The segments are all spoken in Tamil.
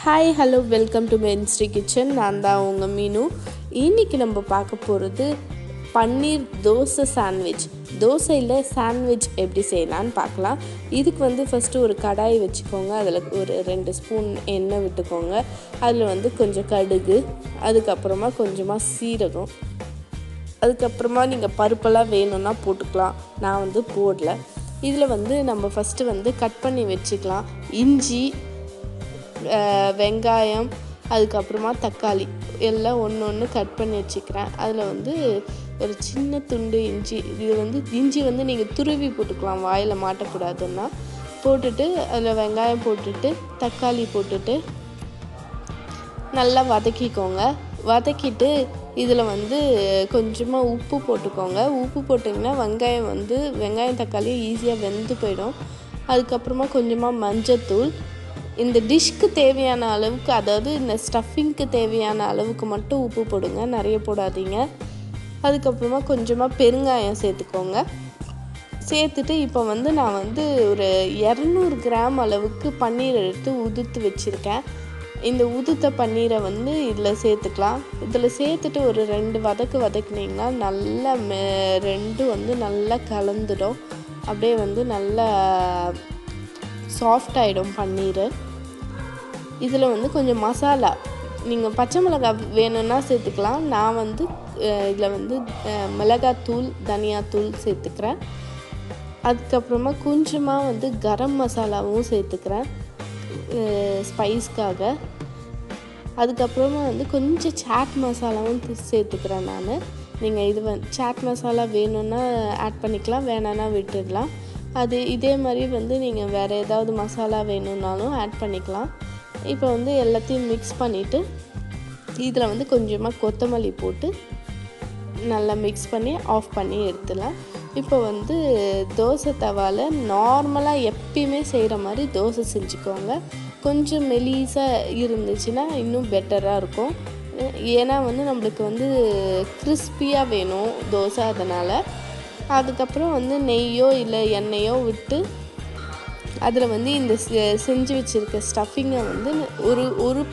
ஹாய் ஹலோ வெல்கம் டு மென்ஸ்ட்ரி கிச்சன். நான் தான் உங்கள் மீனு. இன்றைக்கி நம்ம பார்க்க போகிறது பன்னீர் தோசை சாண்ட்விச். தோசையில் சாண்ட்விச் எப்படி செய்யலான்னு பார்க்கலாம். இதுக்கு ஃபஸ்ட்டு ஒரு கடாய் வச்சுக்கோங்க. அதில் ஒரு 2 ஸ்பூன் எண்ணெய் விட்டுக்கோங்க. அதில் கொஞ்சம் கடுகு, அதுக்கப்புறமா கொஞ்சமாக சீரகம், அதுக்கப்புறமா நீங்கள் பருப்பெல்லாம் வேணும்னா போட்டுக்கலாம். நான் போடல. இதில் நம்ம ஃபஸ்ட்டு கட் பண்ணி வச்சுக்கலாம். இஞ்சி, வெங்காயம், அதுக்கப்புறமா தக்காளி எல்லாம் ஒன்று கட் பண்ணி வச்சுக்கிறேன். அதில் ஒரு சின்ன துண்டு இஞ்சி, இது இஞ்சி நீங்கள் துருவி போட்டுக்கலாம், வாயில் மாட்டக்கூடாதுன்னா. போட்டுட்டு அதில் வெங்காயம் போட்டுட்டு தக்காளி போட்டுட்டு நல்லா வதக்கிக்கோங்க. வதக்கிட்டு இதில் கொஞ்சமாக உப்பு போட்டுக்கோங்க. உப்பு போட்டிங்கன்னா வெங்காயம் தக்காளி ஈஸியாக வெந்து போயிடும். அதுக்கப்புறமா கொஞ்சமாக மஞ்சத்தூள், இந்த டிஷ்க்கு தேவையான அளவுக்கு, அதாவது இந்த ஸ்டஃபிங்க்கு தேவையான அளவுக்கு மட்டும் உப்பு போடுங்க, நிறைய போடாதீங்க. அதுக்கப்புறமா கொஞ்சமாக பெருங்காயம் சேர்த்துக்கோங்க. சேர்த்துட்டு இப்போ நான் ஒரு 200 கிராம் அளவுக்கு பன்னீர் எடுத்து உதுத்து வச்சுருக்கேன். இந்த உதுத்த பன்னீரை இதில் சேர்த்துக்கலாம். இதில் சேர்த்துட்டு ஒரு 2 வதக்குனிங்கன்னா நல்லா ரெண்டும் நல்லா கலந்துடும். அப்படியே நல்லா சாஃப்ட் ஆகிடும் பன்னீர். இதில் கொஞ்சம் மசாலா, நீங்கள் பச்சை மிளகாய் வேணும்னா சேர்த்துக்கலாம். நான் இதில் மிளகாத்தூள், தனியாத்தூள் சேர்த்துக்கிறேன். அதுக்கப்புறமா கொஞ்சமாக கரம் மசாலாவும் சேர்த்துக்கிறேன் ஸ்பைஸ்க்காக. அதுக்கப்புறமா கொஞ்சம் சாட் மசாலாவும் சேர்த்துக்கிறேன் நான். நீங்கள் இது சாட் மசாலா வேணும்னா ஆட் பண்ணிக்கலாம், வேணான்னா விட்டுடலாம். இதே மாதிரி நீங்கள் வேறு ஏதாவது மசாலா வேணும்னாலும் ஆட் பண்ணிக்கலாம். இப்போ எல்லாத்தையும் மிக்ஸ் பண்ணிவிட்டு இதில் கொஞ்சமாக கொத்தமல்லி போட்டு நல்லா மிக்ஸ் பண்ணி ஆஃப் பண்ணி எடுத்துடலாம். இப்போ தோசை தவாவில் நார்மலாக எப்பயுமே செய்கிற மாதிரி தோசை செஞ்சுக்கோங்க. கொஞ்சம் மெலிசாக இருந்துச்சுன்னா இன்னும் பெட்டராக இருக்கும். ஏன்னா நம்மளுக்கு கிறிஸ்பியாக வேணும் தோசை, அதனால். அதுக்கப்புறம் நெய்யோ இல்லை எண்ணெயோ விட்டு அதில் இந்த செஞ்சு வச்சுருக்க ஸ்டஃபிங்கை ஒரு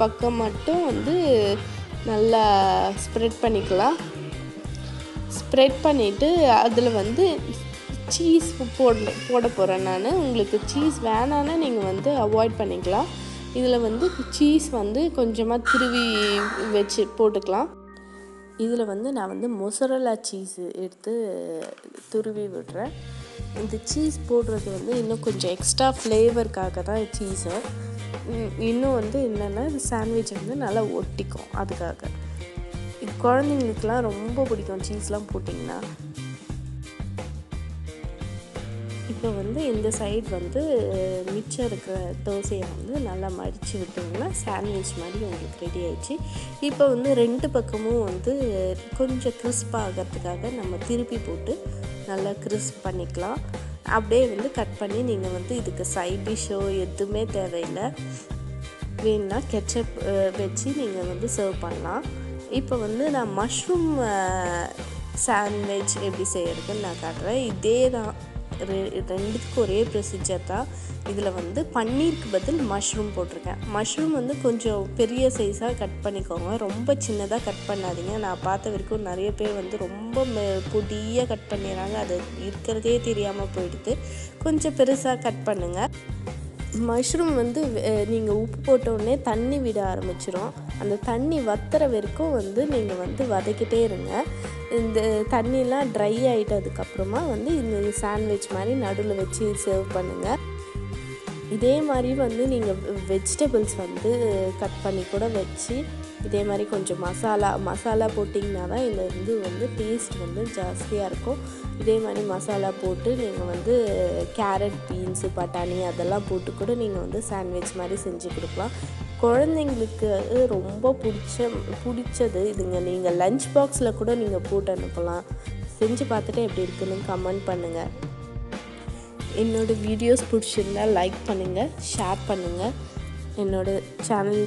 பக்கம் மட்டும் நல்லா ஸ்ப்ரெட் பண்ணிக்கலாம். ஸ்ப்ரெட் பண்ணிவிட்டு அதில் சீஸ் போட போகிறேன் நான். உங்களுக்கு சீஸ் வேணான்னா நீங்கள் அவாய்ட் பண்ணிக்கலாம். இதில் சீஸ் கொஞ்சமாக திருவி வச்சு போட்டுக்கலாம். இதில் நான் மொசரல்லா சீஸ் எடுத்து துருவி விடுறேன். இந்த சீஸ் போடுறது இன்னும் கொஞ்சம் எக்ஸ்ட்ரா ஃப்ளேவருக்காக தான் சீஸை. இன்னும் என்னென்னா சாண்ட்விச் நல்லா ஒட்டிக்கும், அதுக்காக. குழந்தைங்களுக்குலாம் ரொம்ப பிடிக்கும் சீஸ்லாம் போட்டிங்கன்னா. இப்போ இந்த சைடு மிச்சம் இருக்கிற தோசையை நல்லா மடித்து விட்டோம்னா சாண்ட்விச் மாதிரி உங்களுக்கு ரெடி ஆயிடுச்சு. இப்போ 2 பக்கமும் கொஞ்சம் கிறிஸ்ப் ஆகிறதுக்காக நம்ம திருப்பி போட்டு நல்லா கிறிஸ்ப் பண்ணிக்கலாம். அப்படியே கட் பண்ணி நீங்கள் இதுக்கு சைட் டிஷ்ஷோ எதுவுமே தேவையில்லை. வேணுன்னா கெச்சப் வச்சு நீங்கள் சர்வ் பண்ணலாம். இப்போ நான் மஷ்ரூம் சாண்ட்விச் எப்படி செய்கிறதுன்னு நான் காட்டுறேன். இதே தான், ரெண்டுத்துக்கும் ஒரே ப்ரொசீஜர் தான். இதில் பன்னீருக்கு பதில் மஷ்ரூம் போட்டிருக்கேன். மஷ்ரூம் கொஞ்சம் பெரிய சைஸாக கட் பண்ணிக்கோங்க, ரொம்ப சின்னதாக கட் பண்ணாதீங்க. நான் பார்த்த வரைக்கும் நிறைய பேர் ரொம்ப பொடியாக கட் பண்ணிடுறாங்க, அது இருக்கிறதே தெரியாமல் போயிடுது. கொஞ்சம் பெருசாக கட் பண்ணுங்கள். மஷ்ரூம் நீங்கள் உப்பு போட்டோடனே தண்ணி விட ஆரம்பிச்சிடும். அந்த தண்ணி வத்துற வரைக்கும் நீங்கள் வதக்கிட்டே இருங்க. இந்த தண்ணிலாம் ட்ரை ஆகிட்டதுக்கப்புறமா இந்த சாண்ட்விச் மாதிரி நடுவில் வச்சு சர்வ் பண்ணுங்கள். இதே மாதிரி நீங்கள் வெஜிடபிள்ஸ் கட் பண்ணி கூட வச்சு இதே மாதிரி கொஞ்சம் மசாலா போட்டிங்கன்னா தான் இந்த டேஸ்ட் ஜாஸ்தியாக இருக்கும். இதே மாதிரி மசாலா போட்டு நீங்கள் கேரட், பீன்ஸு, பட்டாணி அதெல்லாம் போட்டு கூட நீங்கள் சாண்ட்விச் மாதிரி செஞ்சு கொடுக்கலாம். குழந்தைங்களுக்கு ரொம்ப பிடிச்சது இதுங்க. நீங்கள் லஞ்ச் பாக்ஸில் கூட நீங்கள் போட்டு அனுப்பலாம். செஞ்சு பார்த்துட்டு எப்படி இருக்குன்னு கமெண்ட் பண்ணுங்கள். என்னோடய வீடியோஸ் பிடிச்சிருந்தால் லைக் பண்ணுங்கள், ஷேர் பண்ணுங்கள். என்னோடய சேனல்